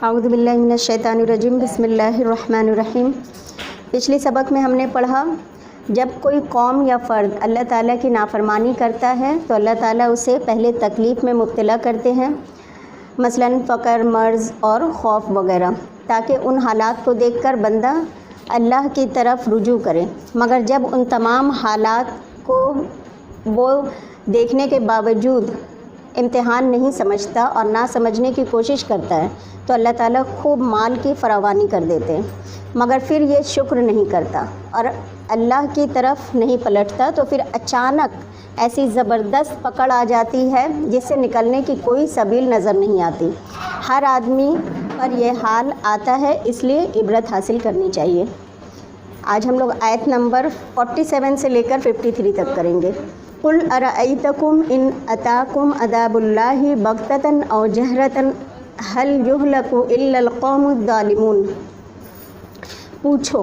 اعوذ باللہ من الشیطان الرجیم، بسم اللہ الرحمن الرحیم۔ پچھلی سبق میں ہم نے پڑھا جب کوئی قوم یا فرد اللہ تعالیٰ کی نافرمانی کرتا ہے تو اللہ تعالیٰ اسے پہلے تکلیف میں مبتلا کرتے ہیں، مثلاً فقر، مرض اور خوف وغیرہ، تاکہ ان حالات کو دیکھ کر بندہ اللہ کی طرف رجوع کرے۔ مگر جب ان تمام حالات کو وہ دیکھنے کے باوجود امتحان نہیں سمجھتا اور نہ سمجھنے کی کوشش کرتا ہے تو اللہ تعالیٰ خوب مال کی فراوانی کر دیتے ہیں، مگر پھر یہ شکر نہیں کرتا اور اللہ کی طرف نہیں پلٹتا تو پھر اچانک ایسی زبردست پکڑ آ جاتی ہے جس سے نکلنے کی کوئی سبیل نظر نہیں آتی۔ ہر آدمی پر یہ حال آتا ہے، اس لیے عبرت حاصل کرنی چاہیے۔ آج ہم لوگ آیت نمبر 47 سے لے کر 53 تک کریں گے۔ قُلْ أَرَأَيْتَكُمْ إِنْ أَتَاكُمْ عَذَابُ اللَّهِ بَغْتَةً أَوْ جَهْرَةً هَلْ يُهْلَكُ إِلَّا الْقَوْمُ الظَّالِمُونَ۔ پوچھو،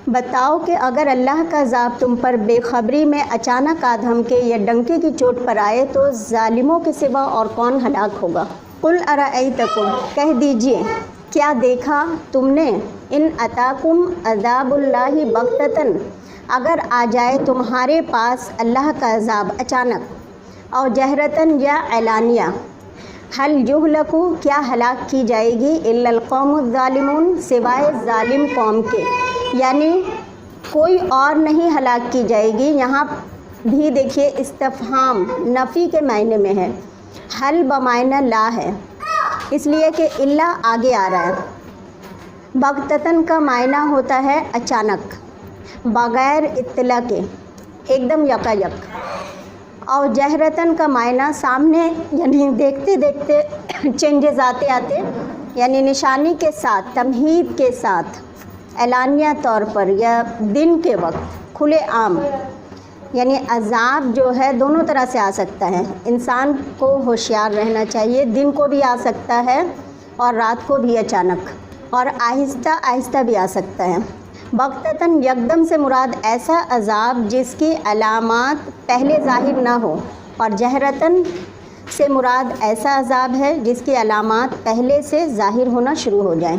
بتاؤ کہ اگر اللہ کا عذاب تم پر بے خبری میں اچانک آ دھمکے یا ڈنکے کی چوٹ پر آئے تو ظالموں کے سوا اور کون ہلاک ہوگا؟ قُلْ أَرَأَيْتَكُمْ، کہہ دیجئے کیا دیکھا تم نے، ان اتاکم عذاب اللہ بغتتاً، اگر آ جائے تمہارے پاس اللہ کا عذاب اچانک، اور جہرتاً یا اعلانیہ، حل یہلک، کیا ہلاک کی جائے گی، الا القوم الظالمون، سوائے ظالم قوم کے، یعنی کوئی اور نہیں ہلاک کی جائے گی۔ یہاں بھی دیکھیے استفہام نفی کے معنی میں ہے، حل بمعنی لا ہے، اس لیے کہ الا آگے آ رہا ہے۔ بغتتاً کا معنی ہوتا ہے اچانک، بغیر اطلاع کے، ایک دم یکا یک۔ اور جہرتاً کا معنی سامنے، یعنی دیکھتے دیکھتے چینجز آتے آتے، یعنی نشانی کے ساتھ، تمہید کے ساتھ، اعلانیہ طور پر یا دن کے وقت، کھلے عام۔ یعنی عذاب جو ہے دونوں طرح سے آ سکتا ہے، انسان کو ہوشیار رہنا چاہیے، دن کو بھی آ سکتا ہے اور رات کو بھی اچانک، اور آہستہ آہستہ بھی آ سکتا ہے۔ بغتتاً یکدم سے مراد ایسا عذاب جس کی علامات پہلے ظاہر نہ ہو، اور جہرتاً سے مراد ایسا عذاب ہے جس کی علامات پہلے سے ظاہر ہونا شروع ہو جائیں۔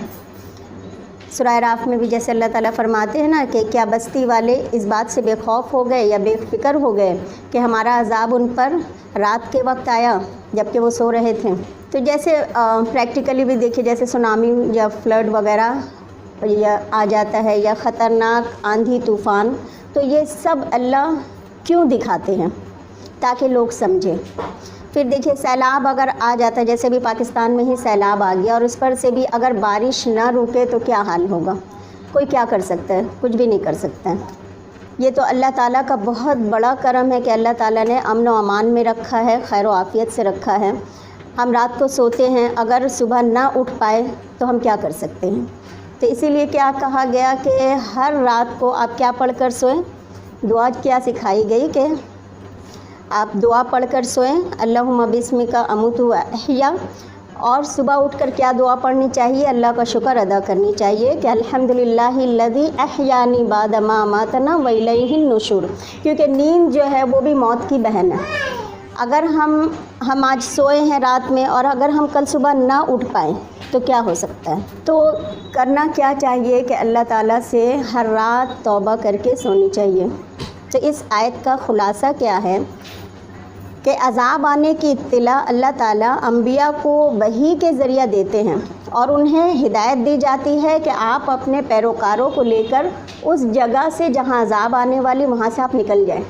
سورہ اعراف میں بھی جیسے اللہ تعالیٰ فرماتے ہیں نا کہ کیا بستی والے اس بات سے بے خوف ہو گئے یا بے فکر ہو گئے کہ ہمارا عذاب ان پر رات کے وقت آیا جب کہ وہ سو رہے تھے۔ تو جیسے پریکٹیکلی بھی دیکھیے، جیسے سونامی یا فلڈ وغیرہ یا آ جاتا ہے، یا خطرناک آندھی طوفان، تو یہ سب اللہ کیوں دکھاتے ہیں؟ تاکہ لوگ سمجھیں۔ پھر دیکھیے سیلاب اگر آ جاتا ہے، جیسے بھی پاکستان میں ہی سیلاب آ گیا اور اس پر سے بھی اگر بارش نہ رکے تو کیا حال ہوگا؟ کوئی کیا کر سکتا ہے؟ کچھ بھی نہیں کر سکتا ہے۔ یہ تو اللہ تعالیٰ کا بہت بڑا کرم ہے کہ اللہ تعالیٰ نے امن و امان میں رکھا ہے، خیر و عافیت سے رکھا ہے۔ ہم رات کو سوتے ہیں، اگر صبح نہ اٹھ پائے تو ہم کیا کر سکتے ہیں؟ تو اسی لیے کیا کہا گیا کہ ہر رات کو آپ کیا پڑھ کر سوئیں؟ دعا کیا سکھائی گئی کہ آپ دعا پڑھ کر سوئیں، اللہم بسمک اموت و احیا، اور صبح اٹھ کر کیا دعا پڑھنی چاہیے؟ اللہ کا شکر ادا کرنی چاہیے کہ الحمدللہ الذی احیانی بعد ما اماتنا والیہ النشور، کیونکہ نیند جو ہے وہ بھی موت کی بہن ہے۔ اگر ہم آج سوئے ہیں رات میں اور اگر ہم کل صبح نہ اٹھ پائیں تو کیا ہو سکتا ہے؟ تو کرنا کیا چاہیے کہ اللہ تعالیٰ سے ہر رات توبہ کر کے سونی چاہیے۔ تو اس آیت کا خلاصہ کیا ہے کہ عذاب آنے کی اطلاع اللہ تعالیٰ انبیاء کو وحی کے ذریعہ دیتے ہیں، اور انہیں ہدایت دی جاتی ہے کہ آپ اپنے پیروکاروں کو لے کر اس جگہ سے جہاں عذاب آنے والی وہاں سے آپ نکل جائیں۔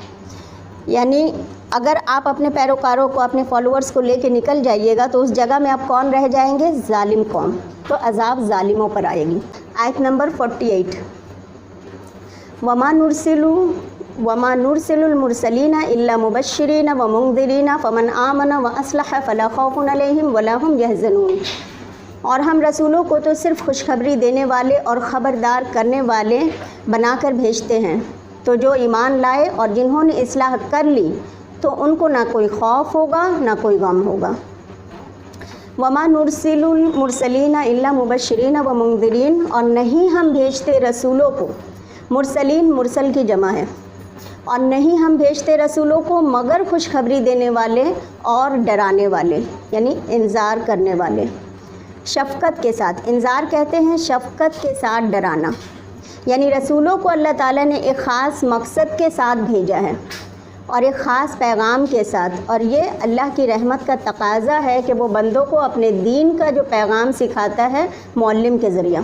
یعنی اگر آپ اپنے پیروکاروں کو، اپنے فالوورز کو لے کے نکل جائیے گا تو اس جگہ میں آپ کون رہ جائیں گے؟ ظالم قوم۔ تو عذاب ظالموں پر آئے گی۔ آیت نمبر 48، وَمَا نُرْسِلُ الْمُرْسَلِينَ إِلَّا مُبَشِّرِينَ وَمُنذِرِينَ فَمَنْ آمَنَ وَأَصْلَحَ فَلَا خَوْفٌ عَلَيْهِمْ وَلَا هُمْ يَحْزَنُونَ، اور ہم رسولوں کو تو صرف خوشخبری دینے والے اور خبردار کرنے والے بنا کر بھیجتے ہیں، تو جو ایمان لائے اور جنہوں نے اصلاح کر لی تو ان کو نہ کوئی خوف ہوگا نہ کوئی غم ہوگا۔ وَمَا نُرْسِلُ الْمُرْسَلِينَ إِلَّا مُبَشِّرِينَ وَمُنذِرِينَ، اور نہیں ہم بھیجتے رسولوں کو، مرسلین مرسل کی جمع ہے، اور نہیں ہم بھیجتے رسولوں کو مگر خوشخبری دینے والے اور ڈرانے والے، یعنی انذار کرنے والے۔ شفقت کے ساتھ، انذار کہتے ہیں شفقت کے ساتھ ڈرانا، یعنی رسولوں کو اللہ تعالیٰ نے ایک خاص مقصد کے ساتھ بھیجا ہے اور ایک خاص پیغام کے ساتھ، اور یہ اللہ کی رحمت کا تقاضا ہے کہ وہ بندوں کو اپنے دین کا جو پیغام سکھاتا ہے معلم کے ذریعہ۔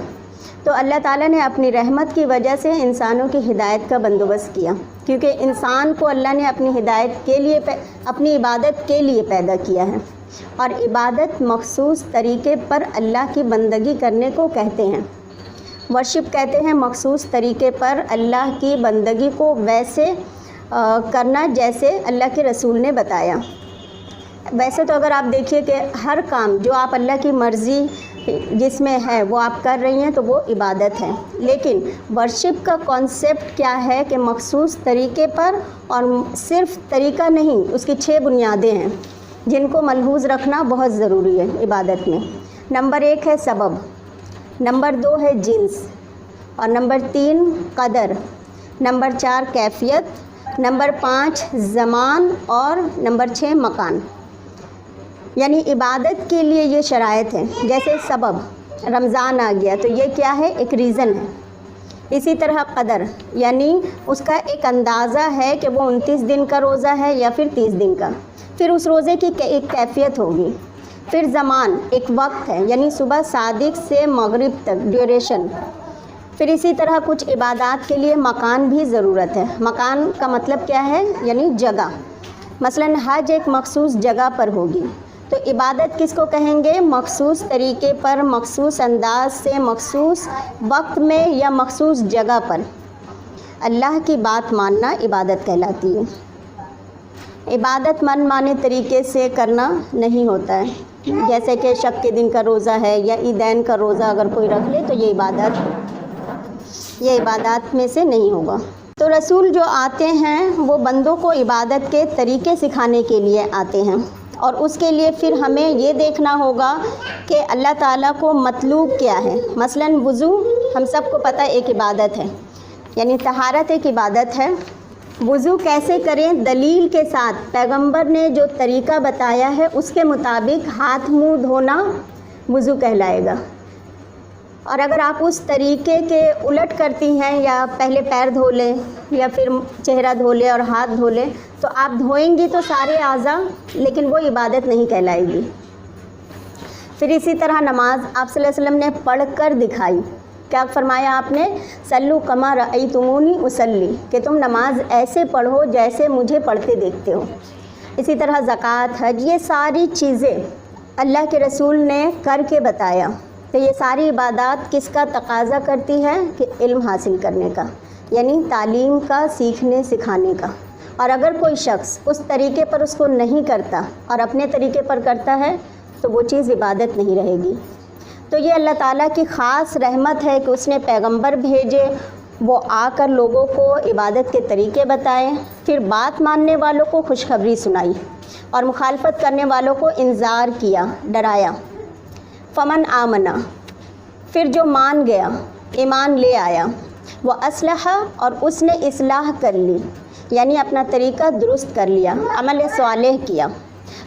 تو اللہ تعالیٰ نے اپنی رحمت کی وجہ سے انسانوں کی ہدایت کا بندوبست کیا، کیونکہ انسان کو اللہ نے اپنی ہدایت کے لیے، اپنی عبادت کے لیے پیدا کیا ہے، اور عبادت مخصوص طریقے پر اللہ کی بندگی کرنے کو کہتے ہیں۔ ورشپ کہتے ہیں مخصوص طریقے پر اللہ کی بندگی کو ویسے کرنا جیسے اللہ کے رسول نے بتایا۔ ویسے تو اگر آپ دیکھیے کہ ہر کام جو آپ اللہ کی مرضی جس میں ہے وہ آپ کر رہی ہیں تو وہ عبادت ہے، لیکن ورشپ کا کانسیپٹ کیا ہے کہ مخصوص طریقے پر، اور صرف طریقہ نہیں، اس کی 6 بنیادیں ہیں جن کو ملحوظ رکھنا بہت ضروری ہے عبادت میں۔ نمبر 1 ہے سبب، نمبر 2 ہے جنس، اور نمبر 3 قدر، نمبر 4 کیفیت، نمبر 5 زمان، اور نمبر 6 مکان۔ یعنی عبادت کے لیے یہ شرائط ہیں، جیسے سبب رمضان آ گیا تو یہ کیا ہے؟ ایک ریزن ہے۔ اسی طرح قدر، یعنی اس کا ایک اندازہ ہے کہ وہ 29 دن کا روزہ ہے یا پھر 30 دن کا، پھر اس روزے کی ایک کیفیت ہوگی۔ پھر زمان، ایک وقت ہے، یعنی صبح صادق سے مغرب تک ڈیوریشن۔ پھر اسی طرح کچھ عبادات کے لیے مکان بھی ضرورت ہے۔ مکان کا مطلب کیا ہے؟ یعنی جگہ۔ مثلاً حج ایک مخصوص جگہ پر ہوگی، تو عبادت کس کو کہیں گے؟ مخصوص طریقے پر، مخصوص انداز سے، مخصوص وقت میں یا مخصوص جگہ پر اللہ کی بات ماننا عبادت کہلاتی ہے۔ عبادت من مانے طریقے سے کرنا نہیں ہوتا ہے، جیسے کہ شک کے دن کا روزہ ہے یا عیدین کا روزہ اگر کوئی رکھ لے تو یہ عبادات میں سے نہیں ہوگا۔ تو رسول جو آتے ہیں وہ بندوں کو عبادت کے طریقے سکھانے کے لیے آتے ہیں، اور اس کے لیے پھر ہمیں یہ دیکھنا ہوگا کہ اللہ تعالیٰ کو مطلوب کیا ہے۔ مثلاً وضو ہم سب کو پتہ ایک عبادت ہے، یعنی طہارت ایک عبادت ہے۔ وضو کیسے کریں؟ دلیل کے ساتھ پیغمبر نے جو طریقہ بتایا ہے اس کے مطابق ہاتھ منہ دھونا وضو کہلائے گا، اور اگر آپ اس طریقے کے الٹ کرتی ہیں، یا پہلے پیر دھو لیں یا پھر چہرہ دھو لیں اور ہاتھ دھو لیں، تو آپ دھوئیں گی تو سارے اعضاء، لیکن وہ عبادت نہیں کہلائے گی۔ پھر اسی طرح نماز آپ صلی اللہ علیہ وسلم نے پڑھ کر دکھائی۔ کیا فرمایا آپ نے؟ سلو کما رأیتمونی اصلی، کہ تم نماز ایسے پڑھو جیسے مجھے پڑھتے دیکھتے ہو۔ اسی طرح زکوٰۃ، حج، یہ ساری چیزیں اللہ کے رسول نے کر کے بتایا۔ تو یہ ساری عبادات کس کا تقاضا کرتی ہے؟ کہ علم حاصل کرنے کا، یعنی تعلیم کا، سیکھنے سکھانے کا۔ اور اگر کوئی شخص اس طریقے پر اس کو نہیں کرتا اور اپنے طریقے پر کرتا ہے تو وہ چیز عبادت نہیں رہے گی۔ تو یہ اللہ تعالیٰ کی خاص رحمت ہے کہ اس نے پیغمبر بھیجے، وہ آ کر لوگوں کو عبادت کے طریقے بتائے، پھر بات ماننے والوں کو خوشخبری سنائی اور مخالفت کرنے والوں کو انذار کیا، ڈرایا۔ فمن آمنا، پھر جو مان گیا، ایمان لے آیا، وہ اصلح، اور اس نے اصلاح کر لی، یعنی اپنا طریقہ درست کر لیا، عمل صالح کیا،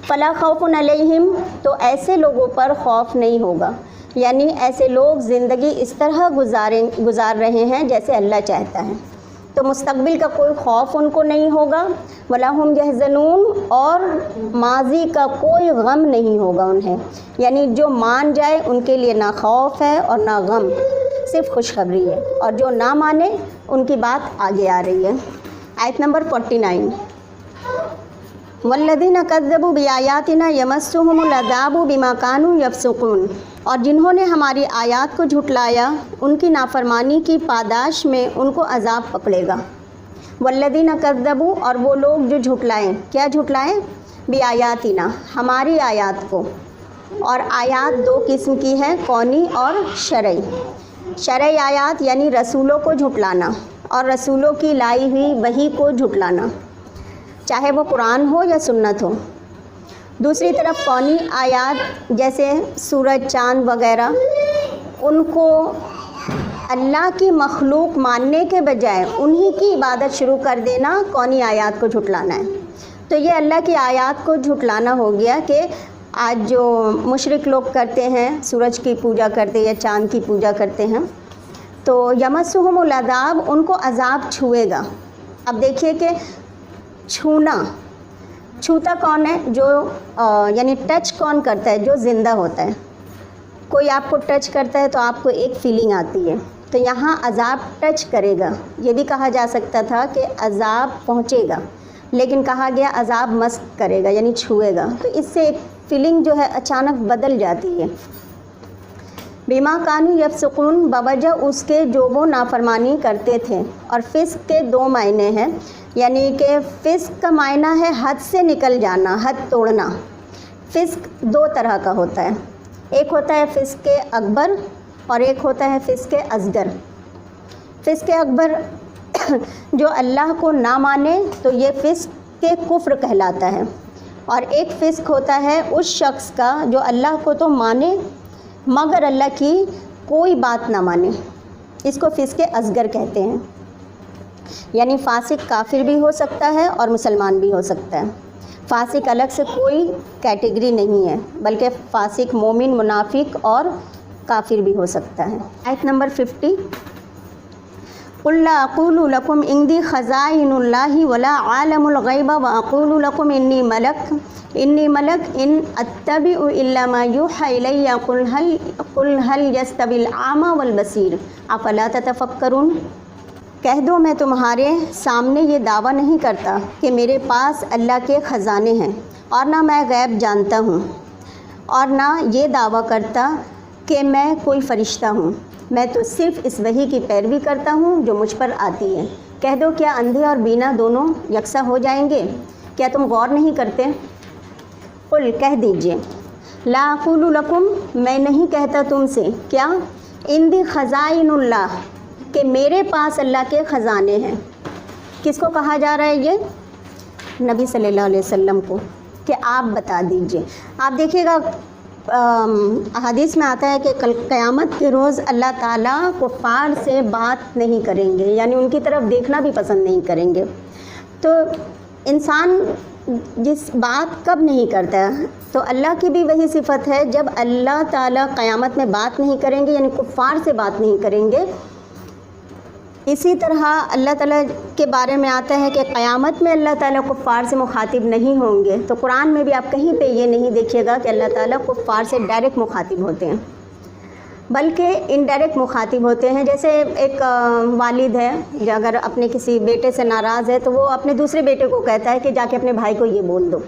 فلا خوف علیہم، تو ایسے لوگوں پر خوف نہیں ہوگا، یعنی ایسے لوگ زندگی اس طرح گزار رہے ہیں جیسے اللہ چاہتا ہے، تو مستقبل کا کوئی خوف ان کو نہیں ہوگا، ولا ہم یحزنون، اور ماضی کا کوئی غم نہیں ہوگا انہیں، یعنی جو مان جائے ان کے لیے نہ خوف ہے اور نہ غم، صرف خوشخبری ہے، اور جو نہ مانے ان کی بات آگے آ رہی ہے۔ آیت نمبر 49، والذین کذبوا بآیاتنا یمسهم العذاب بما كانوا یفسقون، اور جنہوں نے ہماری آیات کو جھٹلایا ان کی نافرمانی کی پاداش میں ان کو عذاب پکڑے گا۔ والذین کذبوا، اور وہ لوگ جو جھٹلائیں، کیا جھٹلائیں؟ بآیاتنا، ہماری آیات کو، اور آیات 2 قسم کی ہے، قونی اور شرعی۔ شرعی آیات یعنی رسولوں کو جھٹلانا اور رسولوں کی لائی ہوئی وحی کو جھٹلانا، چاہے وہ قرآن ہو یا سنت ہو۔ دوسری طرف قونی آیات جیسے سورج، چاند وغیرہ، ان کو اللہ کی مخلوق ماننے کے بجائے انہی کی عبادت شروع کر دینا قونی آیات کو جھٹلانا ہے۔ تو یہ اللہ کی آیات کو جھٹلانا ہو گیا کہ آج جو مشرک لوگ کرتے ہیں، سورج کی پوجا کرتے یا چاند کی پوجا کرتے ہیں، تو یمسہم العذاب، ان کو عذاب چھوئے گا۔ اب دیکھیے کہ چھوتا کون ہے؟ جو یعنی ٹچ کون کرتا ہے؟ جو زندہ ہوتا ہے۔ کوئی آپ کو ٹچ کرتا ہے تو آپ کو ایک فیلنگ آتی ہے، تو یہاں عذاب ٹچ کرے گا۔ یہ بھی کہا جا سکتا تھا کہ عذاب پہنچے گا، لیکن کہا گیا عذاب مس کرے گا یعنی چھوئے گا، تو اس سے ایک فیلنگ جو ہے اچانک بدل جاتی ہے۔ بما کانوا یفسقون، بوجہ اس کے جو وہ نافرمانی کرتے تھے۔ اور فسق کے 2 معنی ہیں، یعنی کہ فسق کا معنی ہے حد سے نکل جانا، حد توڑنا۔ فسق 2 طرح کا ہوتا ہے، ایک ہوتا ہے فسق اکبر اور ایک ہوتا ہے فسق اصغر۔ فسق اکبر جو اللہ کو نہ مانے تو یہ فسق کفر کہلاتا ہے، اور ایک فسق ہوتا ہے اس شخص کا جو اللہ کو تو مانے مگر اللہ کی کوئی بات نہ مانے، اس کو فسق اصغر کہتے ہیں۔ یعنی فاسق کافر بھی ہو سکتا ہے اور مسلمان بھی ہو سکتا ہے، فاسق الگ سے کوئی کیٹیگری نہیں ہے، بلکہ فاسق مومن، منافق اور کافر بھی ہو سکتا ہے۔ آیت نمبر 50، قُلْ لَا أَقُولُ لَكُمْ عِنْدِي خَزَائِنُ اللَّهِ وَلَا عَالَمُ الْغَيْبَ وَأَقُولُ لَكُمْ إِنِّي مَلَكٌ إِنْ أَتَّبِعُ إِلَّا مَا يُوحَىٰ إِلَيَّ قُلْ هَلْ يَسْتَوِي الْأَعْمَىٰ وَالْبَصِيرُ أَفَلَا تَتَفَكَّرُونَ۔ کہہ دو میں تمہارے سامنے یہ دعویٰ نہیں کرتا کہ میرے پاس اللہ کے خزانے ہیں، اور نہ میں غیب جانتا ہوں، اور نہ یہ دعویٰ کرتا کہ میں کوئی فرشتہ ہوں، میں تو صرف اس وحی کی پیروی کرتا ہوں جو مجھ پر آتی ہے۔ کہہ دو کیا اندھے اور بینا دونوں یکساں ہو جائیں گے؟ کیا تم غور نہیں کرتے؟ قل، کہہ دیجئے، لا اقول لکم، میں نہیں کہتا تم سے، کیا عندی خزائن اللہ، کہ میرے پاس اللہ کے خزانے ہیں۔ کس کو کہا جا رہا ہے؟ یہ نبی صلی اللہ علیہ وسلم کو، کہ آپ بتا دیجئے۔ آپ دیکھیے گا احادیث میں آتا ہے کہ کل قیامت کے روز اللہ تعالیٰ کفار سے بات نہیں کریں گے، یعنی ان کی طرف دیکھنا بھی پسند نہیں کریں گے۔ تو انسان جس بات کب نہیں کرتا، تو اللہ کی بھی وہی صفت ہے، جب اللہ تعالیٰ قیامت میں بات نہیں کریں گے، یعنی کفار سے بات نہیں کریں گے۔ اسی طرح اللہ تعالیٰ کے بارے میں آتا ہے کہ قیامت میں اللہ تعالیٰ کفار سے مخاطب نہیں ہوں گے۔ تو قرآن میں بھی آپ کہیں پہ یہ نہیں دیکھیے گا کہ اللہ تعالیٰ کفار سے ڈائریکٹ مخاطب ہوتے ہیں، بلکہ انڈائریکٹ مخاطب ہوتے ہیں۔ جیسے ایک والد ہے، جو اگر اپنے کسی بیٹے سے ناراض ہے تو وہ اپنے دوسرے بیٹے کو کہتا ہے کہ جا کے اپنے بھائی کو یہ بول دو،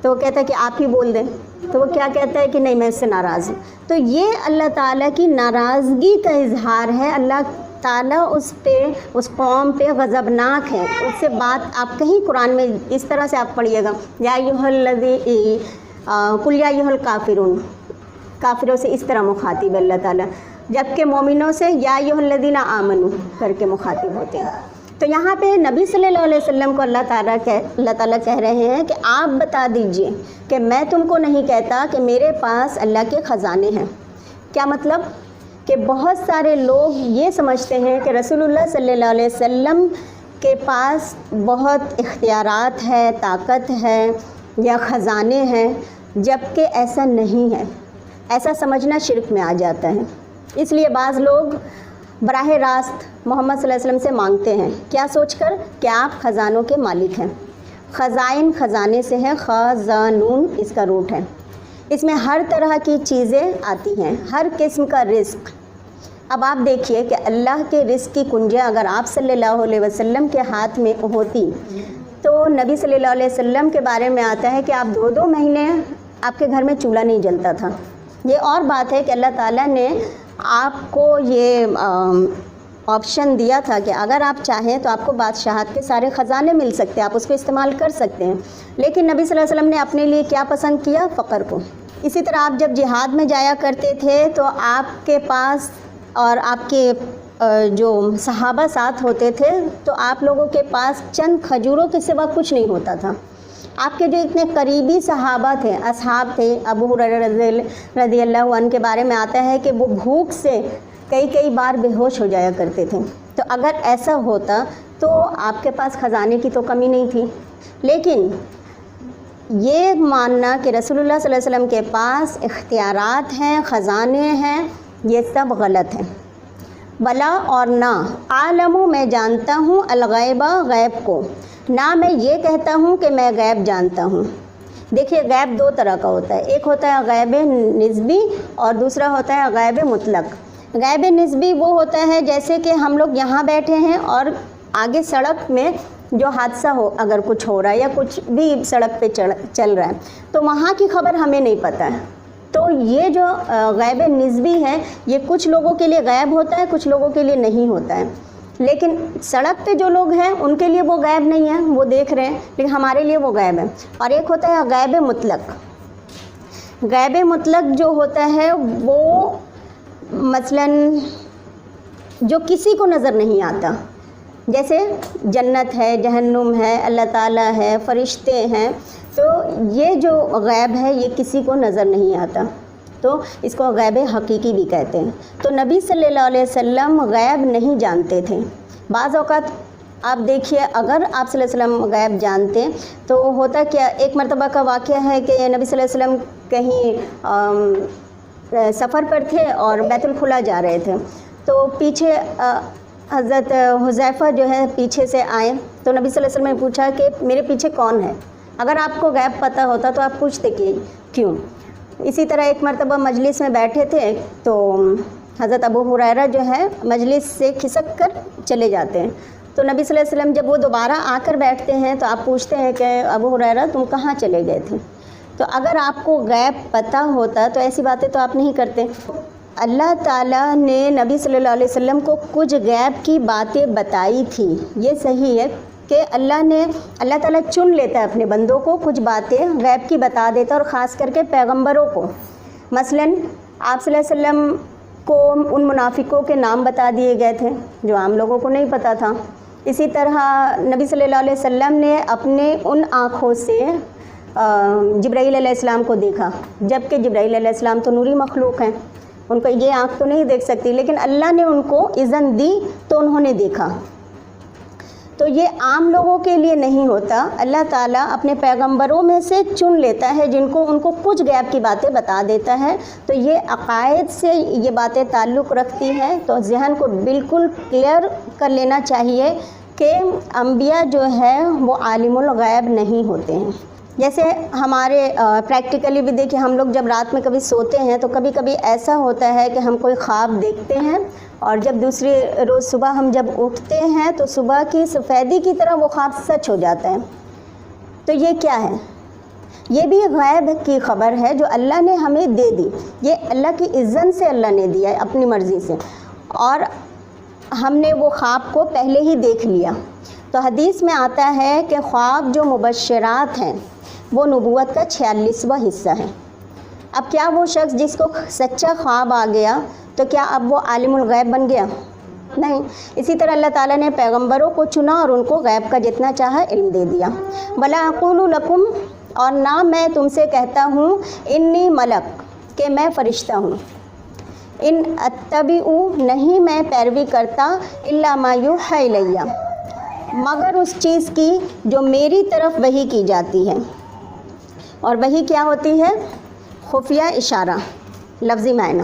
تو وہ کہتا ہے کہ آپ ہی بول دیں، تو وہ کیا کہتا ہے کہ نہیں میں اس سے ناراض ہوں۔ تو یہ اللہ تعالیٰ کی ناراضگی کا اظہار ہے۔ اللہ تعالیٰ اس قوم پہ غضبناک ہے، اس سے بات آپ کہیں قرآن میں اس طرح سے آپ پڑھیے گا، یا ایھا الذی قل یا ایھا الکافرون، کافروں سے اس طرح مخاطب ہے اللہ تعالیٰ، جبکہ مومنوں سے یا ایھا الذین آمنوا کر کے مخاطب ہوتے ہیں۔ تو یہاں پہ نبی صلی اللہ علیہ وسلم کو اللہ تعالیٰ کہہ رہے ہیں کہ آپ بتا دیجئے کہ میں تم کو نہیں کہتا کہ میرے پاس اللہ کے خزانے ہیں۔ کیا مطلب؟ کہ بہت سارے لوگ یہ سمجھتے ہیں کہ رسول اللہ صلی اللہ علیہ وسلم کے پاس بہت اختیارات ہے، طاقت ہے یا خزانے ہیں، جبکہ ایسا نہیں ہے۔ ایسا سمجھنا شرک میں آ جاتا ہے۔ اس لیے بعض لوگ براہ راست محمد صلی اللہ علیہ وسلم سے مانگتے ہیں، کیا سوچ کر کہ آپ خزانوں کے مالک ہیں۔ خزائن خزانے سے ہے، خزانون اس کا روٹ ہے۔ اس میں ہر طرح کی چیزیں آتی ہیں، ہر قسم کا رزق۔ اب آپ دیکھیے کہ اللہ کے رزق کی کنجیاں اگر آپ صلی اللہ علیہ وسلم کے ہاتھ میں ہوتی تو نبی صلی اللہ علیہ وسلم کے بارے میں آتا ہے کہ آپ 2 مہینے آپ کے گھر میں چولہا نہیں جلتا تھا۔ یہ اور بات ہے کہ اللہ تعالیٰ نے آپ کو یہ آپشن دیا تھا کہ اگر آپ چاہیں تو آپ کو بادشاہت کے سارے خزانے مل سکتے ہیں، آپ اس کو استعمال کر سکتے ہیں، لیکن نبی صلی اللہ علیہ وسلم نے اپنے لیے کیا پسند کیا؟ فقر کو۔ اسی طرح آپ جب جہاد میں جایا کرتے تھے تو آپ کے پاس اور آپ کے جو صحابہ ساتھ ہوتے تھے تو آپ لوگوں کے پاس چند کھجوروں کے سوا کچھ نہیں ہوتا تھا۔ آپ کے جو اتنے قریبی صحابہ تھے، اصحاب تھے، ابو ہریرہ رضی اللہ عنہ کے بارے میں آتا ہے کہ وہ بھوک سے کئی بار بے ہوش ہو جایا کرتے تھے۔ تو اگر ایسا ہوتا تو آپ کے پاس خزانے کی تو کمی نہیں تھی، لیکن یہ ماننا کہ رسول اللہ صلی اللہ علیہ وسلم کے پاس اختیارات ہیں، خزانے ہیں، یہ سب غلط ہے۔ بلا اور نہ، عالم میں جانتا ہوں الغیبہ، غیب کو، نہ میں یہ کہتا ہوں کہ میں غیب جانتا ہوں۔ دیکھیے غیب دو طرح کا ہوتا ہے، ایک ہوتا ہے غیب نسبی اور دوسرا ہوتا ہے غیب مطلق۔ غیب نسبی وہ ہوتا ہے جیسے کہ ہم لوگ یہاں بیٹھے ہیں اور آگے سڑک میں جو حادثہ ہو، اگر کچھ ہو رہا ہے یا کچھ بھی سڑک پہ چل رہا ہے تو وہاں کی خبر ہمیں نہیں پتہ ہے۔ تو یہ جو غیب نسبی ہے یہ کچھ لوگوں کے لیے غیب ہوتا ہے، کچھ لوگوں کے لیے نہیں ہوتا ہے۔ لیکن سڑک پہ جو لوگ ہیں ان کے لیے وہ غیب نہیں ہے، وہ دیکھ رہے ہیں، لیکن ہمارے لیے وہ غیب ہے۔ اور ایک ہوتا ہے غیب مطلق۔ غیب مطلق جو ہوتا ہے وہ مثلاً جو کسی کو نظر نہیں آتا، جیسے جنت ہے، جہنم ہے، اللہ تعالیٰ ہے، فرشتے ہیں، تو یہ جو غیب ہے یہ کسی کو نظر نہیں آتا، تو اس کو غیب حقیقی بھی کہتے ہیں۔ تو نبی صلی اللہ علیہ وسلم غیب نہیں جانتے تھے۔ بعض اوقات آپ دیکھیے اگر آپ صلی اللہ علیہ وسلم غیب جانتے تو ہوتا کیا، ایک مرتبہ کا واقعہ ہے کہ نبی صلی اللہ علیہ وسلم کہیں سفر پر تھے اور بیت الخلا جا رہے تھے، تو پیچھے حضرت حذیفہ جو ہے پیچھے سے آئے، تو نبی صلی اللہ علیہ وسلم نے پوچھا کہ میرے پیچھے کون ہے؟ اگر آپ کو غیب پتہ ہوتا تو آپ پوچھتے کہ کیوں؟ اسی طرح ایک مرتبہ مجلس میں بیٹھے تھے تو حضرت ابو ہریرہ جو ہے مجلس سے کھسک کر چلے جاتے ہیں، تو نبی صلی اللہ علیہ وسلم جب وہ دوبارہ آ کر بیٹھتے ہیں تو آپ پوچھتے ہیں کہ ابو ہریرہ تم کہاں چلے گئے تھے؟ تو اگر آپ کو غیب پتہ ہوتا تو ایسی باتیں تو آپ نہیں کرتے۔ اللہ تعالیٰ نے نبی صلی اللہ علیہ وسلم کو کچھ غیب کی باتیں بتائی تھی۔ یہ صحیح ہے کہ اللہ تعالیٰ چن لیتا ہے اپنے بندوں کو، کچھ باتیں غیب کی بتا دیتا ہے، اور خاص کر کے پیغمبروں کو۔ مثلاً آپ صلی اللہ علیہ وسلم کو ان منافقوں کے نام بتا دیے گئے تھے جو عام لوگوں کو نہیں پتہ تھا۔ اسی طرح نبی صلی اللہ علیہ وسلم نے اپنے ان آنکھوں سے جبرائیل علیہ السلام کو دیکھا، جبکہ جبرائیل علیہ السلام تو نوری مخلوق ہیں، ان کو یہ آنکھ تو نہیں دیکھ سکتی، لیکن اللہ نے ان کو اذن دی تو انہوں نے دیکھا۔ تو یہ عام لوگوں کے لیے نہیں ہوتا، اللہ تعالیٰ اپنے پیغمبروں میں سے چن لیتا ہے جن کو ان کو کچھ غیب کی باتیں بتا دیتا ہے۔ تو یہ عقائد سے یہ باتیں تعلق رکھتی ہیں، تو ذہن کو بالکل کلیئر کر لینا چاہیے کہ انبیاء جو ہے وہ عالم الغیب نہیں ہوتے ہیں۔ جیسے ہمارے پریکٹیکلی بھی دیکھیں، ہم لوگ جب رات میں کبھی سوتے ہیں تو کبھی کبھی ایسا ہوتا ہے کہ ہم کوئی خواب دیکھتے ہیں، اور جب دوسری روز صبح ہم جب اٹھتے ہیں تو صبح کی سفیدی کی طرح وہ خواب سچ ہو جاتا ہے۔ تو یہ کیا ہے؟ یہ بھی غیب کی خبر ہے جو اللہ نے ہمیں دے دی، یہ اللہ کی اذن سے اللہ نے دیا ہے اپنی مرضی سے، اور ہم نے وہ خواب کو پہلے ہی دیکھ لیا۔ تو حدیث میں آتا ہے کہ خواب جو مبشرات ہیں وہ نبوت کا 46واں حصہ ہے۔ اب کیا وہ شخص جس کو سچا خواب آ گیا تو کیا اب وہ عالم الغیب بن گیا؟ نہیں۔ اسی طرح اللہ تعالیٰ نے پیغمبروں کو چنا اور ان کو غیب کا جتنا چاہا علم دے دیا۔ وَلَا أَقُولُ لَكُمْ، اور نہ میں تم سے کہتا ہوں انی ملک، کہ میں فرشتہ ہوں، ان اتبع، نہیں میں پیروی کرتا، الا ما یوحی الیہ، مگر اس چیز کی جو میری طرف وحی کی جاتی ہے۔ اور وحی کیا ہوتی ہے؟ خفیہ اشارہ، لفظی معنی۔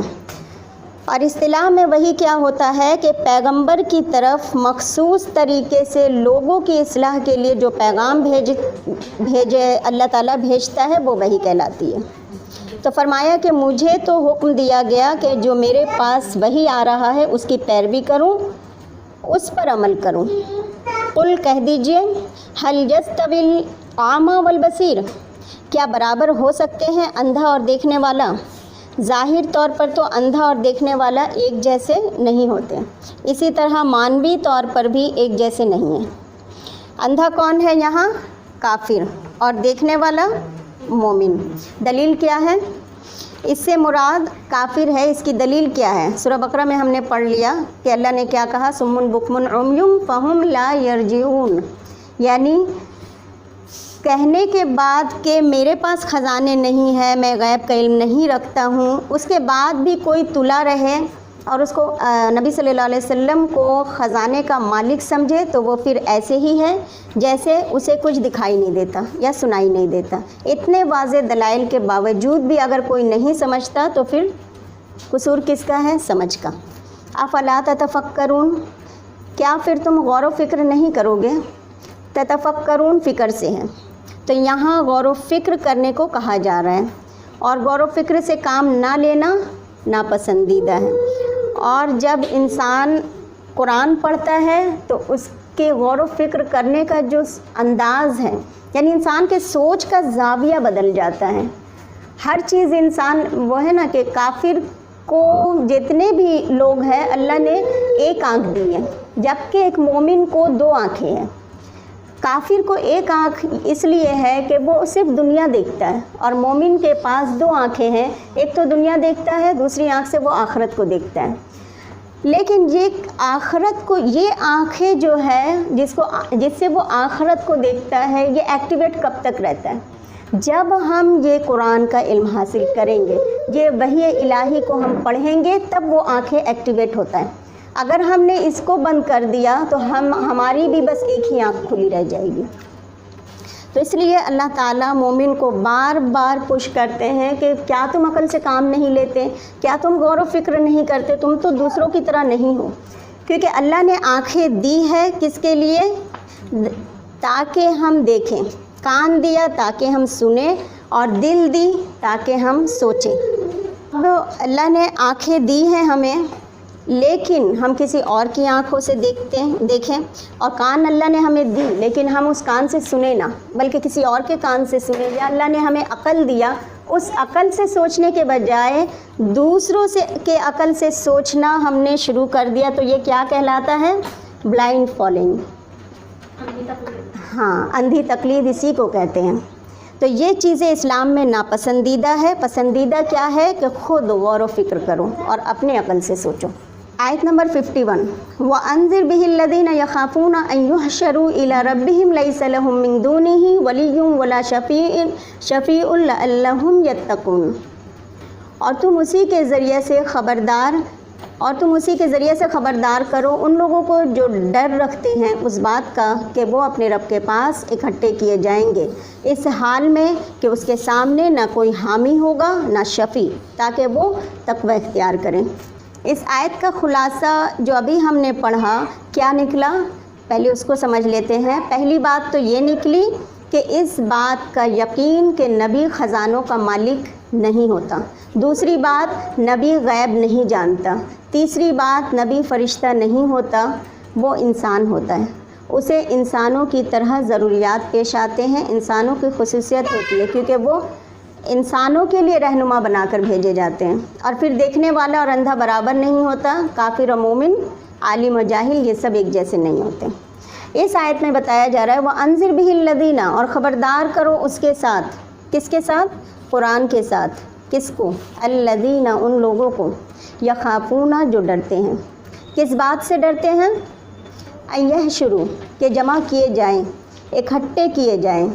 اور اصطلاح میں وحی کیا ہوتا ہے کہ پیغمبر کی طرف مخصوص طریقے سے لوگوں کی اصلاح کے لیے جو پیغام بھیجے اللہ تعالیٰ بھیجتا ہے وہ وحی کہلاتی ہے۔ تو فرمایا کہ مجھے تو حکم دیا گیا کہ جو میرے پاس وحی آ رہا ہے اس کی پیروی کروں، اس پر عمل کروں۔ قل، کہہ دیجئے، هل يستوي الاعمى والبصیر، کیا برابر ہو سکتے ہیں اندھا اور دیکھنے والا؟ ظاہر طور پر تو اندھا اور دیکھنے والا ایک جیسے نہیں ہوتے، اسی طرح معنوی طور پر بھی ایک جیسے نہیں ہیں۔ اندھا کون ہے یہاں؟ کافر، اور دیکھنے والا مومن۔ دلیل کیا ہے؟ اس سے مراد کافر ہے، اس کی دلیل کیا ہے؟ سورہ بقرہ میں ہم نے پڑھ لیا کہ اللہ نے کیا کہا، صم بکم عمی فہم لا یرجعون، یعنی کہنے کے بعد کہ میرے پاس خزانے نہیں ہے، میں غیب کا علم نہیں رکھتا ہوں، اس کے بعد بھی کوئی تلا رہے اور اس کو نبی صلی اللہ علیہ وسلم کو خزانے کا مالک سمجھے تو وہ پھر ایسے ہی ہے جیسے اسے کچھ دکھائی نہیں دیتا یا سنائی نہیں دیتا۔ اتنے واضح دلائل کے باوجود بھی اگر کوئی نہیں سمجھتا تو پھر قصور کس کا ہے؟ سمجھ کا۔ افلا تتفکرون، کیا پھر تم غور و فکر نہیں کرو گے؟ تتفکرون فکر سے ہے، تو یہاں غور و فکر کرنے کو کہا جا رہا ہے، اور غور و فکر سے کام نہ لینا ناپسندیدہ ہے۔ اور جب انسان قرآن پڑھتا ہے تو اس کے غور و فکر کرنے کا جو انداز ہے، یعنی انسان کے سوچ کا زاویہ بدل جاتا ہے۔ ہر چیز انسان وہ ہے نا کہ کافر کو جتنے بھی لوگ ہیں اللہ نے ایک آنکھ دی ہے، جبکہ ایک مومن کو 2 آنکھیں ہیں۔ کافر کو ایک آنکھ اس لیے ہے کہ وہ صرف دنیا دیکھتا ہے، اور مومن کے پاس 2 آنکھیں ہیں، ایک تو دنیا دیکھتا ہے، دوسری آنکھ سے وہ آخرت کو دیکھتا ہے۔ لیکن یہ آخرت کو، یہ آنکھیں جو ہے جس سے وہ آخرت کو دیکھتا ہے، یہ ایکٹیویٹ کب تک رہتا ہے؟ جب ہم یہ قرآن کا علم حاصل کریں گے، یہ وحی الہی کو ہم پڑھیں گے، تب وہ آنکھیں ایکٹیویٹ ہوتا ہے۔ اگر ہم نے اس کو بند کر دیا تو ہماری بھی بس ایک ہی آنکھ کھلی رہ جائے گی۔ تو اس لیے اللہ تعالیٰ مومن کو بار بار پش کرتے ہیں کہ کیا تم عقل سے کام نہیں لیتے؟ کیا تم غور و فکر نہیں کرتے؟ تم تو دوسروں کی طرح نہیں ہو، کیونکہ اللہ نے آنکھیں دی ہے کس کے لیے؟ تاکہ ہم دیکھیں، کان دیا تاکہ ہم سنیں، اور دل دی تاکہ ہم سوچیں۔ اب اللہ نے آنکھیں دی ہیں ہمیں، لیکن ہم کسی اور کی آنکھوں سے دیکھیں، اور کان اللہ نے ہمیں دی لیکن ہم اس کان سے سنیں نہ، بلکہ کسی اور کے کان سے سنیں۔ یا اللہ نے ہمیں عقل دیا، اس عقل سے سوچنے کے بجائے دوسروں کے عقل سے سوچنا ہم نے شروع کر دیا، تو یہ کیا کہلاتا ہے؟ Blind following. ہاں، اندھی تقلید اسی کو کہتے ہیں۔ تو یہ چیزیں اسلام میں ناپسندیدہ ہے۔ پسندیدہ کیا ہے؟ کہ خود غور و فکر کرو اور اپنے عقل سے سوچو۔ آیت نمبر 51، وَأَنذِرْ بِهِ الَّذِينَ يَخَافُونَ أَن يُحْشَرُوا إِلَىٰ رَبِّهِمْ لَيْسَ لَهُم مِّن دُونِهِ وَلِيٌّ وَلَا شَفِيعٌ لَعَلَّهُمْ يَتَّقُونَ، اور تم اسی کے ذریعے سے خبردار کرو ان لوگوں کو جو ڈر رکھتے ہیں اس بات کا کہ وہ اپنے رب کے پاس اکٹھے کیے جائیں گے، اس حال میں کہ اس کے سامنے نہ کوئی حامی ہوگا نہ شفیع، تاکہ وہ تقوی اختیار کریں۔ اس آیت کا خلاصہ جو ابھی ہم نے پڑھا کیا نکلا؟ پہلے اس کو سمجھ لیتے ہیں۔ پہلی بات تو یہ نکلی کہ اس بات کا یقین کہ نبی خزانوں کا مالک نہیں ہوتا۔ دوسری بات، نبی غیب نہیں جانتا۔ تیسری بات، نبی فرشتہ نہیں ہوتا، وہ انسان ہوتا ہے، اسے انسانوں کی طرح ضروریات پیش آتے ہیں، انسانوں کی خصوصیت ہوتی ہے، کیونکہ وہ انسانوں کے لیے رہنما بنا کر بھیجے جاتے ہیں۔ اور پھر دیکھنے والا اور اندھا برابر نہیں ہوتا، کافر و مومن، عالم و جاہل، یہ سب ایک جیسے نہیں ہوتے۔ اس آیت میں بتایا جا رہا ہے وَأَنذِرْ بِهِ الَّذِينَ، اور خبردار کرو اس کے ساتھ، کس کے ساتھ؟ قرآن کے ساتھ۔ کس کو؟ الذین، ان لوگوں کو، یخافون، جو ڈرتے ہیں۔ کس بات سے ڈرتے ہیں؟ ان یحشروا، کہ جمع کیے جائیں، اکٹھے کیے جائیں،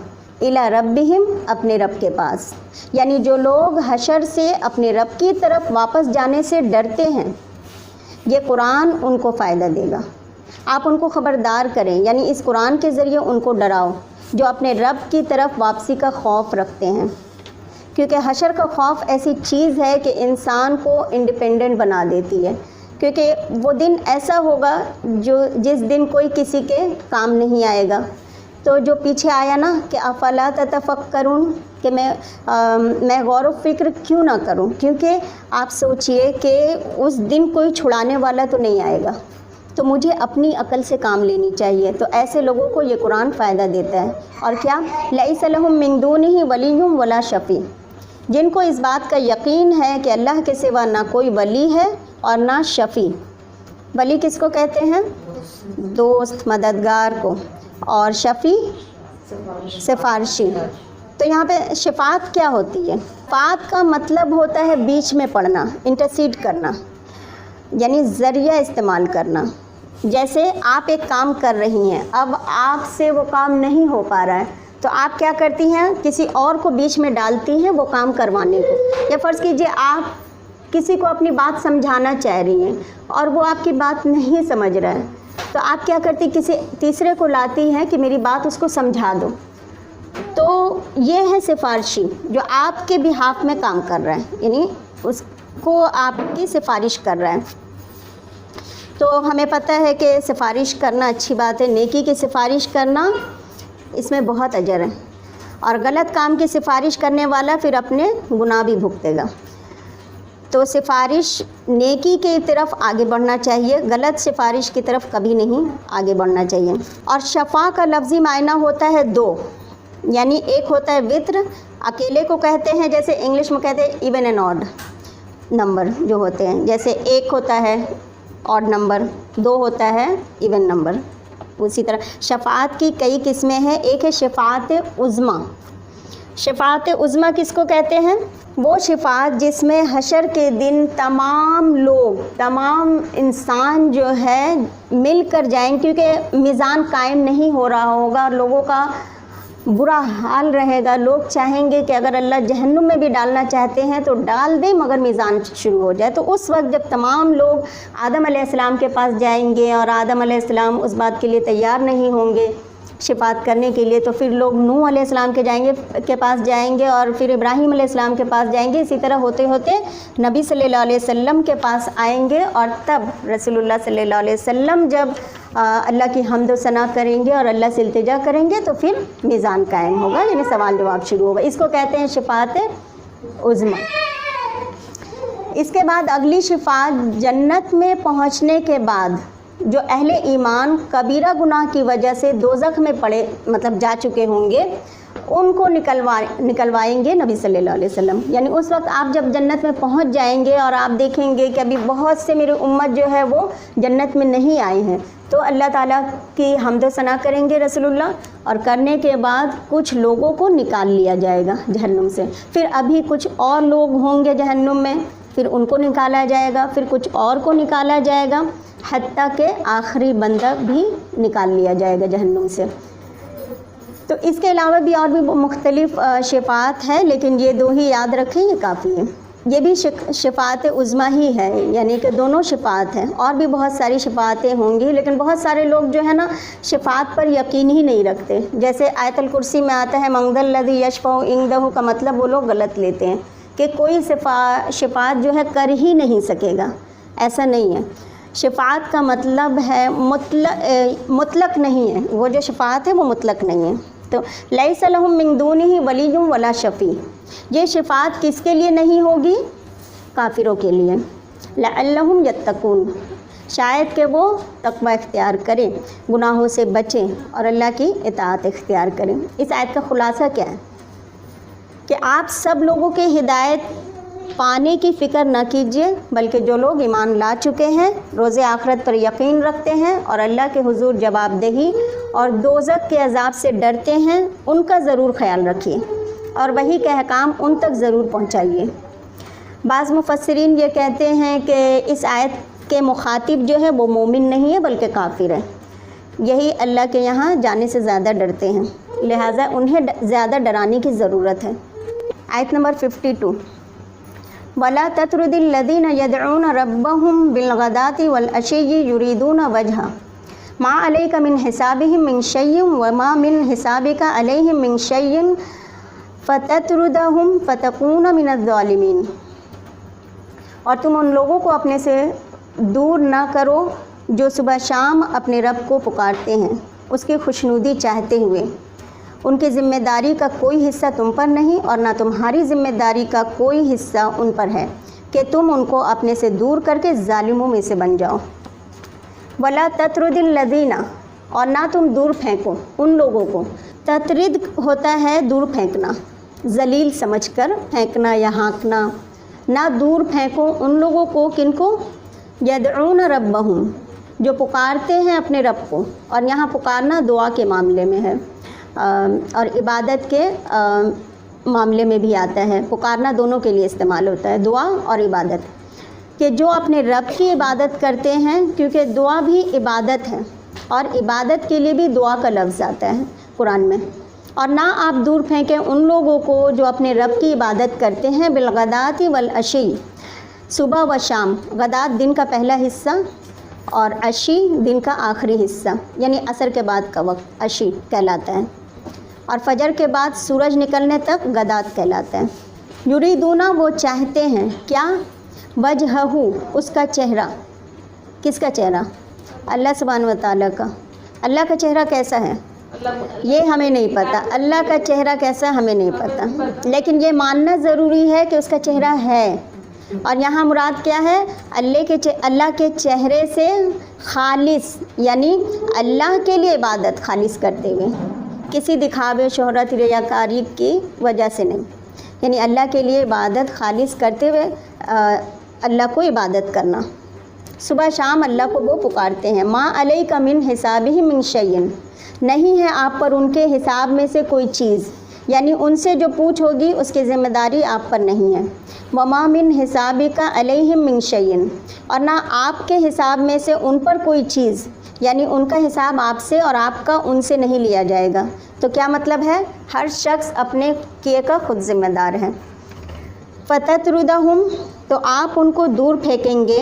الی ربہم، اپنے رب کے پاس۔ یعنی جو لوگ حشر سے اپنے رب کی طرف واپس جانے سے ڈرتے ہیں، یہ قرآن ان کو فائدہ دے گا۔ آپ ان کو خبردار کریں، یعنی اس قرآن کے ذریعے ان کو ڈراؤ جو اپنے رب کی طرف واپسی کا خوف رکھتے ہیں، کیونکہ حشر کا خوف ایسی چیز ہے کہ انسان کو انڈیپینڈنٹ بنا دیتی ہے، کیونکہ وہ دن ایسا ہوگا جس دن کوئی کسی کے کام نہیں آئے گا۔ تو جو پیچھے آیا نا کہ افلا تتفکرون، کہ میں غور و فکر کیوں نہ کروں، کیونکہ آپ سوچئے کہ اس دن کوئی چھڑانے والا تو نہیں آئے گا، تو مجھے اپنی عقل سے کام لینی چاہیے۔ تو ایسے لوگوں کو یہ قرآن فائدہ دیتا ہے۔ اور کیا؟ لیس لہم من دونہ ولی ولا شفیع، جن کو اس بات کا یقین ہے کہ اللہ کے سوا نہ کوئی ولی ہے اور نہ شفیع۔ ولی کس کو کہتے ہیں؟ دوست، مددگار کو، اور شفیع سفارشی۔ تو یہاں پہ شفاعت کیا ہوتی ہے؟ شفاعت کا مطلب ہوتا ہے بیچ میں پڑنا، انٹرسیڈ کرنا، یعنی ذریعہ استعمال کرنا۔ جیسے آپ ایک کام کر رہی ہیں، اب آپ سے وہ کام نہیں ہو پا رہا ہے، تو آپ کیا کرتی ہیں؟ کسی اور کو بیچ میں ڈالتی ہیں وہ کام کروانے کو۔ یا فرض کیجئے آپ کسی کو اپنی بات سمجھانا چاہ رہی ہیں اور وہ آپ کی بات نہیں سمجھ رہا ہے، تو آپ کیا کرتی، کسی تیسرے کو لاتی ہیں کہ میری بات اس کو سمجھا دو. تو یہ ہے سفارشی جو آپ کے بہاف میں کام کر رہا ہے، یعنی اس کو آپ کی سفارش کر رہا ہے. تو ہمیں پتہ ہے کہ سفارش کرنا اچھی بات ہے، نیکی کی سفارش کرنا اس میں بہت اجر ہے، اور غلط کام کی سفارش کرنے والا پھر اپنے گناہ بھی بھگتے گا. تو سفارش نیکی کی طرف آگے بڑھنا چاہیے، غلط سفارش کی طرف کبھی نہیں آگے بڑھنا چاہیے. اور شفاء کا لفظی معنی ہوتا ہے دو، یعنی ایک ہوتا ہے وطر، اکیلے کو کہتے ہیں، جیسے انگلش میں کہتے ہیں ایون اینڈ آڈ نمبر جو ہوتے ہیں، جیسے ایک ہوتا ہے آڈ نمبر، دو ہوتا ہے ایون نمبر. اسی طرح شفاعت کی کئی قسمیں ہیں. ایک ہے شفاعت عظمیٰ. شفاعت عظمیٰ کس کو کہتے ہیں؟ وہ شفاعت جس میں حشر کے دن تمام لوگ، تمام انسان جو ہے مل کر جائیں، کیونکہ میزان قائم نہیں ہو رہا ہوگا اور لوگوں کا برا حال رہے گا. لوگ چاہیں گے کہ اگر اللہ جہنم میں بھی ڈالنا چاہتے ہیں تو ڈال دیں، مگر میزان شروع ہو جائے. تو اس وقت جب تمام لوگ آدم علیہ السلام کے پاس جائیں گے اور آدم علیہ السلام اس بات کے لیے تیار نہیں ہوں گے شفاعت کرنے کے لیے، تو پھر لوگ نوح علیہ السلام کے پاس جائیں گے اور پھر ابراہیم علیہ السلام کے پاس جائیں گے. اسی طرح ہوتے ہوتے نبی صلی اللہ علیہ وسلم کے پاس آئیں گے، اور تب رسول اللہ صلی اللہ علیہ وسلم جب اللہ کی حمد و ثنا کریں گے اور اللہ سے التجا کریں گے تو پھر میزان قائم ہوگا، یعنی سوال جواب شروع ہوگا. اس کو کہتے ہیں شفاعت عظمیٰ. اس کے بعد اگلی شفاعت جنت میں پہنچنے کے بعد جو اہل ایمان کبیرہ گناہ کی وجہ سے دوزخ میں جا چکے ہوں گے، ان کو نکلوائیں گے نبی صلی اللہ علیہ وسلم. یعنی اس وقت آپ جب جنت میں پہنچ جائیں گے اور آپ دیکھیں گے کہ ابھی بہت سے میری امت جو ہے وہ جنت میں نہیں آئے ہیں، تو اللہ تعالیٰ کی حمد و ثنا کریں گے رسول اللہ، اور کرنے کے بعد کچھ لوگوں کو نکال لیا جائے گا جہنم سے. پھر ابھی کچھ اور لوگ ہوں گے جہنم میں، پھر ان کو نکالا جائے گا، پھر کچھ اور کو نکالا جائے گا، حتیٰ کہ آخری بندہ بھی نکال لیا جائے گا جہنم سے. تو اس کے علاوہ بھی اور بھی مختلف شفاعت ہے، لیکن یہ دو ہی یاد رکھیں، یہ کافی ہے. یہ بھی شفاعت عظمیٰ ہی ہے، یعنی کہ دونوں شفاعت ہیں. اور بھی بہت ساری شفاعتیں ہوں گی، لیکن بہت سارے لوگ جو ہے نا شفاعت پر یقین ہی نہیں رکھتے. جیسے آیت الکرسی میں آتا ہے من ذا الذی یشفع عندہ، کا مطلب وہ لوگ غلط لیتے ہیں کہ کوئی شفاعت جو ہے کر ہی نہیں سکے گا. ایسا نہیں ہے. شفاعت کا مطلب ہے مطلق نہیں ہے، وہ جو شفاعت ہے وہ مطلق نہیں ہے. تو لیس لہم من دونہ ولی ولا شفیع، یہ شفاعت کس کے لیے نہیں ہوگی؟ کافروں کے لیے. لعلہم یتقون، شاید کہ وہ تقوی اختیار کریں، گناہوں سے بچیں اور اللہ کی اطاعت اختیار کریں. اس آیت کا خلاصہ کیا ہے کہ آپ سب لوگوں کے ہدایت پانے کی فکر نہ کیجیے، بلکہ جو لوگ ایمان لا چکے ہیں، روز آخرت پر یقین رکھتے ہیں اور اللہ کے حضور جواب دہی اور دوزخ کے عذاب سے ڈرتے ہیں، ان کا ضرور خیال رکھیے اور وحی کے احکام ان تک ضرور پہنچائیے. بعض مفسرین یہ کہتے ہیں کہ اس آیت کے مخاطب جو ہے وہ مومن نہیں ہے بلکہ کافر ہے. یہی اللہ کے یہاں جانے سے زیادہ ڈرتے ہیں، لہٰذا انہیں زیادہ ڈرانے کی ضرورت ہے. آیت نمبر 52، وَلَا تَطْرُدِ الَّذِينَ يَدْعُونَ رَبَّهُمْ بِالْغَدَاةِ وَالْعَشِيِّ يُرِيدُونَ وَجْهَهُ مَا عَلَيْكَ مِنْ حِسَابِهِمْ مِنْ شَيْءٍ وَمَا مِنْ حِسَابِكَ عَلَيْهِمْ مِنْ شَيْءٍ فَتَطْرُدَهُمْ فَتَكُونَ مِنَ الظَّالِمِينَ. اور تم ان لوگوں کو اپنے سے دور نہ کرو جو صبح شام اپنے رب کو پکارتے ہیں اس کی خوشنودی چاہتے ہوئے. ان کی ذمہ داری کا کوئی حصہ تم پر نہیں اور نہ تمہاری ذمہ داری کا کوئی حصہ ان پر ہے کہ تم ان کو اپنے سے دور کر کے ظالموں میں سے بن جاؤ. وَلَا تَطْرُدِ الَّذِينَ، اور نہ تم دور پھینکو ان لوگوں کو. تطرد ہوتا ہے دور پھینکنا، ذلیل سمجھ کر پھینکنا یا ہانکنا. نہ دور پھینکو ان لوگوں کو، کن کو؟ یدعون ربہم، جو پکارتے ہیں اپنے رب کو. اور یہاں پکارنا دعا کے معاملے میں ہے اور عبادت کے معاملے میں بھی آتا ہے. پکارنا دونوں کے لیے استعمال ہوتا ہے، دعا اور عبادت. کہ جو اپنے رب کی عبادت کرتے ہیں، کیونکہ دعا بھی عبادت ہے اور عبادت کے لیے بھی دعا کا لفظ آتا ہے قرآن میں. اور نہ آپ دور پھینکیں ان لوگوں کو جو اپنے رب کی عبادت کرتے ہیں بالغداۃ والعشی، صبح و شام، غدات دن کا پہلا حصہ اور عشی دن کا آخری حصہ، یعنی عصر کے بعد کا وقت عشی کہلاتا ہے، اور فجر کے بعد سورج نکلنے تک غدات کہلاتا ہے۔ یریدونا وہ چاہتے ہیں، کیا؟ وجہہ اس کا چہرہ، کس کا چہرہ؟ اللہ سبحانہ و تعالیٰ کا۔ اللہ کا چہرہ کیسا ہے یہ ہمیں نہیں پتہ، اللہ کا چہرہ کیسا ہمیں نہیں پتہ، لیکن یہ ماننا ضروری ہے کہ اس کا چہرہ ہے۔ اور یہاں مراد کیا ہے؟ اللہ کے چہرے سے خالص، یعنی اللہ کے لیے عبادت خالص کرتے ہوئے، کسی دکھاوے، شہرت، ریاکاری کی وجہ سے نہیں، یعنی اللہ کے لیے عبادت خالص کرتے ہوئے اللہ کو عبادت کرنا۔ صبح شام اللہ کو وہ پکارتے ہیں۔ ما علیک من حسابہ من شیء، نہیں ہے آپ پر ان کے حساب میں سے کوئی چیز، یعنی ان سے جو پوچھ ہوگی اس کی ذمہ داری آپ پر نہیں ہے۔ وما من حسابک علیہم من شیء، اور نہ آپ کے حساب میں سے ان پر کوئی چیز، یعنی ان کا حساب آپ سے اور آپ کا ان سے نہیں لیا جائے گا۔ تو کیا مطلب ہے؟ ہر شخص اپنے کیے کا خود ذمہ دار ہے۔ فتطردہم، تو آپ ان کو دور پھینکیں گے،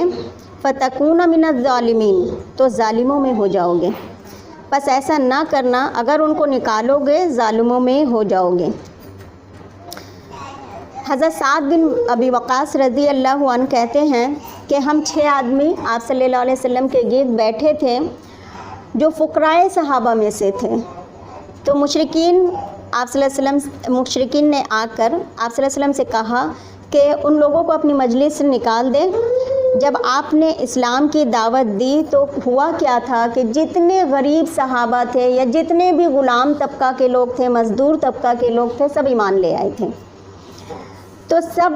فتکون من الظالمین، تو ظالموں میں ہو جاؤ گے۔ بس ایسا نہ کرنا، اگر ان کو نکالو گے ظالموں میں ہو جاؤ گے۔ حضرت سعد بن ابی وقاص رضی اللہ عنہ کہتے ہیں کہ ہم 6 آدمی آپ صلی اللہ علیہ وسلم کے گرد بیٹھے تھے جو فقراء صحابہ میں سے تھے۔ تو مشرکین نے آ کر آپ صلی اللہ علیہ وسلم سے کہا کہ ان لوگوں کو اپنی مجلس سے نکال دیں۔ جب آپ نے اسلام کی دعوت دی تو ہوا کیا تھا کہ جتنے غریب صحابہ تھے یا جتنے بھی غلام طبقہ کے لوگ تھے، مزدور طبقہ کے لوگ تھے، سب ایمان لے آئے تھے۔ تو سب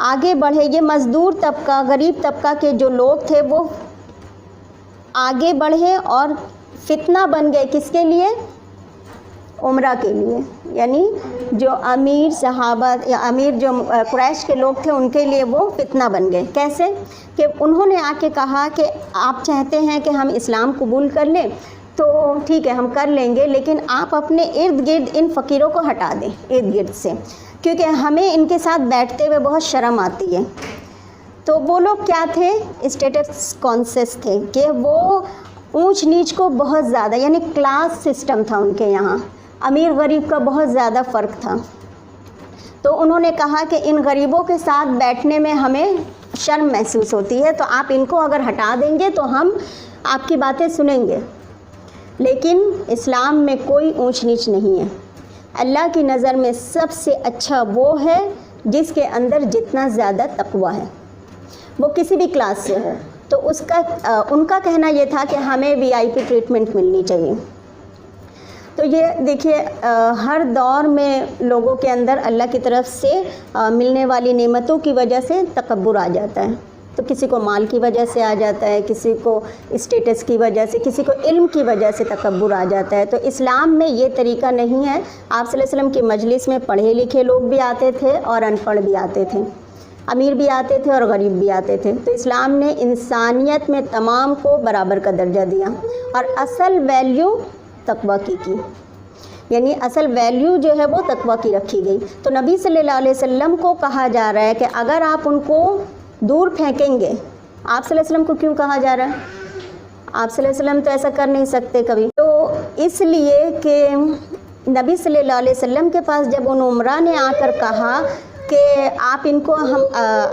آگے بڑھے، یہ مزدور طبقہ، غریب طبقہ کے جو لوگ تھے وہ آگے بڑھے اور فتنہ بن گئے، کس کے لیے؟ عمرہ کے لیے، یعنی جو امیر صحابہ یا امیر جو قریش کے لوگ تھے ان کے لیے وہ فتنہ بن گئے۔ کیسے؟ کہ انہوں نے آ کے کہا کہ آپ چاہتے ہیں کہ ہم اسلام قبول کر لیں تو ٹھیک ہے ہم کر لیں گے، لیکن آپ اپنے ارد گرد ان فقیروں کو ہٹا دیں ارد گرد سے، کیونکہ ہمیں ان کے ساتھ بیٹھتے ہوئے بہت شرم آتی ہے۔ تو وہ لوگ کیا تھے؟ اسٹیٹس کانشیس تھے، کہ وہ اونچ نیچ کو بہت زیادہ، یعنی کلاس سسٹم تھا ان کے یہاں، امیر غریب کا بہت زیادہ فرق تھا۔ تو انہوں نے کہا کہ ان غریبوں کے ساتھ بیٹھنے میں ہمیں شرم محسوس ہوتی ہے، تو آپ ان کو اگر ہٹا دیں گے تو ہم آپ کی باتیں سنیں گے۔ لیکن اسلام میں کوئی اونچ نیچ نہیں ہے۔ اللہ کی نظر میں سب سے اچھا وہ ہے جس کے اندر جتنا زیادہ تقویٰ ہے، وہ کسی بھی کلاس سے ہو۔ تو ان کا کہنا یہ تھا کہ ہمیں VIP ٹریٹمنٹ ملنی چاہیے۔ تو یہ دیکھیے ہر دور میں لوگوں کے اندر اللہ کی طرف سے ملنے والی نعمتوں کی وجہ سے تکبر آ جاتا ہے۔ تو کسی کو مال کی وجہ سے آ جاتا ہے، کسی کو اسٹیٹس کی وجہ سے، کسی کو علم کی وجہ سے تکبر آ جاتا ہے۔ تو اسلام میں یہ طریقہ نہیں ہے۔ آپ صلی اللہ علیہ وسلم کی مجلس میں پڑھے لکھے لوگ بھی آتے تھے اور ان پڑھ بھی آتے تھے، امیر بھی آتے تھے اور غریب بھی آتے تھے۔ تو اسلام نے انسانیت میں تمام کو برابر کا درجہ دیا، اور اصل ویلیو تقویٰ کی، یعنی اصل ویلیو جو ہے وہ تقویٰ کی رکھی گئی۔ تو نبی صلی اللہ علیہ وسلم کو کہا جا رہا ہے کہ اگر آپ ان کو دور پھینکیں گے، آپ صلی اللہ علیہ وسلم کو کیوں کہا جا رہا ہے؟ آپ صلی اللہ علیہ وسلم تو ایسا کر نہیں سکتے کبھی۔ تو اس لیے کہ نبی صلی اللہ علیہ وسلم کے پاس جب ان عمرہ نے آ کر کہا کہ آپ ان کو ہم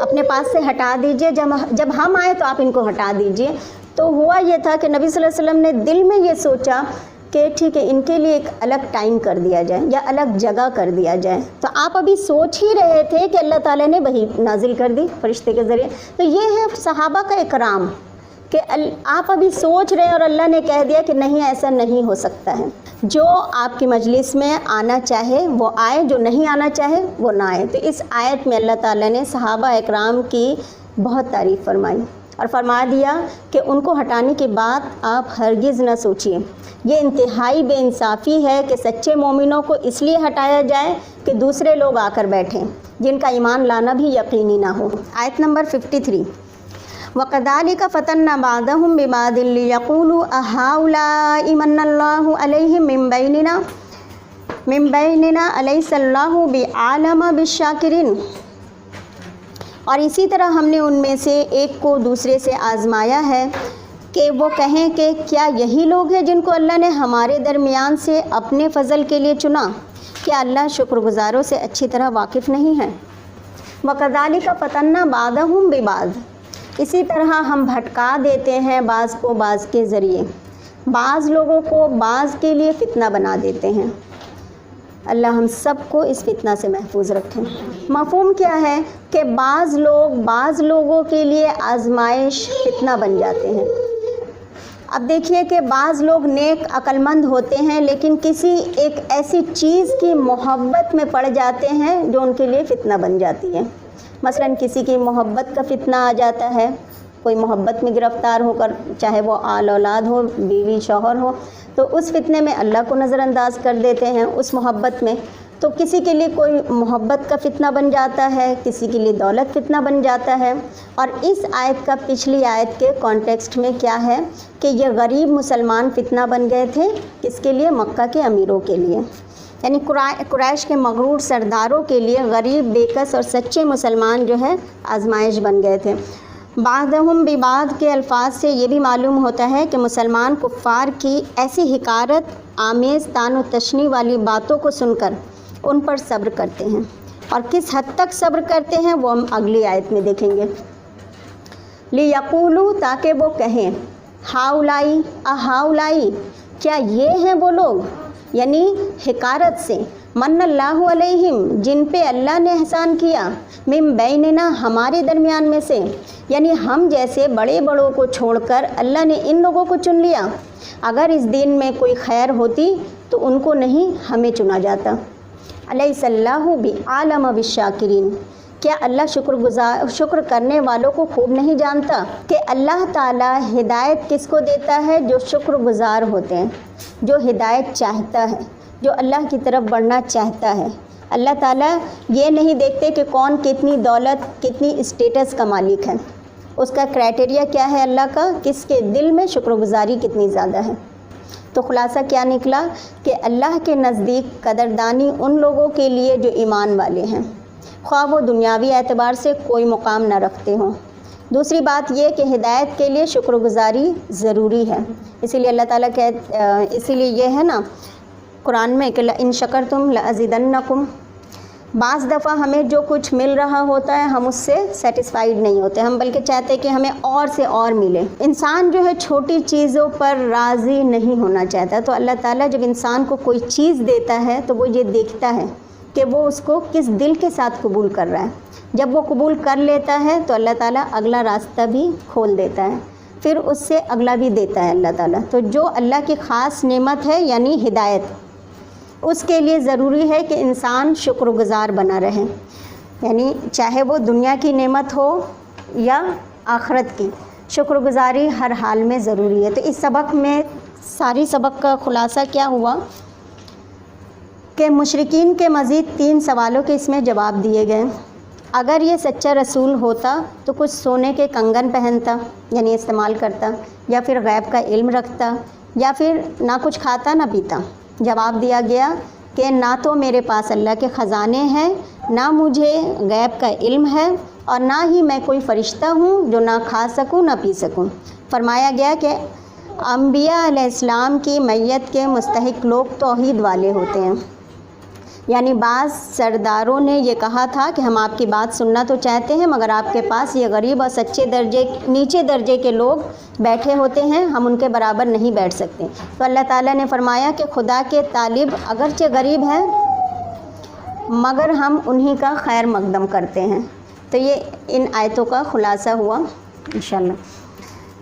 اپنے پاس سے ہٹا دیجئے، جب ہم آئے تو آپ ان کو ہٹا دیجئے، تو ہوا یہ تھا کہ نبی صلی اللہ علیہ وسلم نے دل میں یہ سوچا کہ ٹھیک ہے ان کے لیے ایک الگ ٹائم کر دیا جائے یا الگ جگہ کر دیا جائے۔ تو آپ ابھی سوچ ہی رہے تھے کہ اللہ تعالیٰ نے وحی نازل کر دی فرشتے کے ذریعے۔ تو یہ ہے صحابہ کا اکرام، کہ آپ ابھی سوچ رہے اور اللہ نے کہہ دیا کہ نہیں، ایسا نہیں ہو سکتا ہے۔ جو آپ کی مجلس میں آنا چاہے وہ آئے، جو نہیں آنا چاہے وہ نہ آئے۔ تو اس آیت میں اللہ تعالیٰ نے صحابہ اکرام کی بہت تعریف فرمائی اور فرما دیا کہ ان کو ہٹانے کی بات آپ ہرگز نہ سوچیے۔ یہ انتہائی بے انصافی ہے کہ سچے مومنوں کو اس لیے ہٹایا جائے کہ دوسرے لوگ آ کر بیٹھیں جن کا ایمان لانا بھی یقینی نہ ہو۔ آیت نمبر 53، وَكَذَلِكَ فَتَنَّا بَعْضَهُم بِبَعْضٍ لِيَقُولُوا أَهَٰؤُلَاءِ مَنَّ اللَّهُ عَلَيْهِم مِّن بَيْنِنَا أَلَيْسَ اللَّهُ بِأَعْلَمَ بِالشَّاكِرِينَ۔ اور اسی طرح ہم نے ان میں سے ایک کو دوسرے سے آزمایا ہے کہ وہ کہیں کہ کیا یہی لوگ ہیں جن کو اللہ نے ہمارے درمیان سے اپنے فضل کے لیے چنا؟ کیا اللہ شکر گزاروں سے اچھی طرح واقف نہیں ہے؟ وَكَذَلِكَ فَتَنَّا بَعْضَهُم بِبَعْضٍ، اسی طرح ہم بھٹکا دیتے ہیں بعض کو بعض کے ذریعے، بعض لوگوں کو بعض کے لیے فتنہ بنا دیتے ہیں۔ اللہ ہم سب کو اس فتنہ سے محفوظ رکھیں۔ مفہوم کیا ہے کہ بعض لوگ بعض لوگوں کے لیے آزمائش فتنہ بن جاتے ہیں۔ اب دیکھیے کہ بعض لوگ نیک عقل مند ہوتے ہیں لیکن کسی ایک ایسی چیز کی محبت میں پڑ جاتے ہیں جو ان کے لیے فتنہ بن جاتی ہے۔ مثلا کسی کی محبت کا فتنہ آ جاتا ہے، کوئی محبت میں گرفتار ہو کر، چاہے وہ آل اولاد ہو، بیوی شوہر ہو، تو اس فتنے میں اللہ کو نظر انداز کر دیتے ہیں اس محبت میں۔ تو کسی کے لیے کوئی محبت کا فتنہ بن جاتا ہے، کسی کے لیے دولت فتنہ بن جاتا ہے۔ اور اس آیت کا پچھلی آیت کے کانٹیکسٹ میں کیا ہے کہ یہ غریب مسلمان فتنہ بن گئے تھے، کس کے لیے؟ مکہ کے امیروں کے لیے، یعنی قریش کے مغرور سرداروں کے لیے غریب بےکس اور سچے مسلمان جو ہے آزمائش بن گئے تھے۔ بعضہم ببعض کے الفاظ سے یہ بھی معلوم ہوتا ہے کہ مسلمان کفار کی ایسی حقارت آمیز طعن و تشنیع والی باتوں کو سن کر ان پر صبر کرتے ہیں، اور کس حد تک صبر کرتے ہیں وہ ہم اگلی آیت میں دیکھیں گے۔ لیقولوا، تاکہ وہ کہیں، ہاؤلائی اہاؤلائی، کیا یہ ہیں وہ لوگ، یعنی حقارت سے، من اللہ علیہم، جن پہ اللہ نے احسان کیا، من بیننا، ہمارے درمیان میں سے، یعنی ہم جیسے بڑے بڑوں کو چھوڑ کر اللہ نے ان لوگوں کو چن لیا۔ اگر اس دین میں کوئی خیر ہوتی تو ان کو نہیں، ہمیں چنا جاتا۔ الیس اللہ بعالم بالشاکرین، کیا اللہ شکر کرنے والوں کو خوب نہیں جانتا کہ اللہ تعالیٰ ہدایت کس کو دیتا ہے؟ جو شکر گزار ہوتے ہیں، جو ہدایت چاہتا ہے، جو اللہ کی طرف بڑھنا چاہتا ہے۔ اللہ تعالیٰ یہ نہیں دیکھتے کہ کون کتنی دولت، کتنی اسٹیٹس کا مالک ہے، اس کا کرائٹیریا کیا ہے اللہ کا؟ کس کے دل میں شکر گزاری کتنی زیادہ ہے۔ تو خلاصہ کیا نکلا کہ اللہ کے نزدیک قدردانی ان لوگوں کے لیے جو ایمان والے ہیں، خواہ وہ دنیاوی اعتبار سے کوئی مقام نہ رکھتے ہوں۔ دوسری بات یہ کہ ہدایت کے لیے شکر گزاری ضروری ہے، اسی لیے اللہ تعالیٰ اسی لیے یہ ہے نا قرآن میں کہ لئن شکرتم لأزیدنکم۔ بعض دفعہ ہمیں جو کچھ مل رہا ہوتا ہے ہم اس سے سیٹسفائیڈ نہیں ہوتے، ہم بلکہ چاہتے کہ ہمیں اور سے اور ملے۔ انسان جو ہے چھوٹی چیزوں پر راضی نہیں ہونا چاہتا، تو اللہ تعالیٰ جب انسان کو کوئی چیز دیتا ہے تو وہ یہ دیکھتا ہے کہ وہ اس کو کس دل کے ساتھ قبول کر رہا ہے۔ جب وہ قبول کر لیتا ہے تو اللہ تعالیٰ اگلا راستہ بھی کھول دیتا ہے، پھر اس سے اگلا بھی دیتا ہے اللہ تعالیٰ۔ تو جو اللہ کی خاص نعمت ہے یعنی ہدایت، اس کے لیے ضروری ہے کہ انسان شکر گزار بنا رہے، یعنی چاہے وہ دنیا کی نعمت ہو یا آخرت کی، شکر گزاری ہر حال میں ضروری ہے۔ تو اس سبق میں ساری سبق کا خلاصہ کیا ہوا کہ مشرکین کے مزید 3 سوالوں کے اس میں جواب دیے گئے۔ اگر یہ سچا رسول ہوتا تو کچھ سونے کے کنگن پہنتا، یعنی استعمال کرتا، یا پھر غیب کا علم رکھتا، یا پھر نہ کچھ کھاتا نہ پیتا۔ جواب دیا گیا کہ نہ تو میرے پاس اللہ کے خزانے ہیں، نہ مجھے غیب کا علم ہے، اور نہ ہی میں کوئی فرشتہ ہوں جو نہ کھا سکوں نہ پی سکوں۔ فرمایا گیا کہ انبیاء علیہ السلام کی میت کے مستحق لوگ توحید والے ہوتے ہیں، یعنی بعض سرداروں نے یہ کہا تھا کہ ہم آپ کی بات سننا تو چاہتے ہیں مگر آپ کے پاس یہ غریب اور نیچے درجے کے لوگ بیٹھے ہوتے ہیں، ہم ان کے برابر نہیں بیٹھ سکتے۔ تو اللہ تعالیٰ نے فرمایا کہ خدا کے طالب اگرچہ غریب ہیں مگر ہم انہی کا خیر مقدم کرتے ہیں۔ تو یہ ان آیتوں کا خلاصہ ہوا انشاءاللہ۔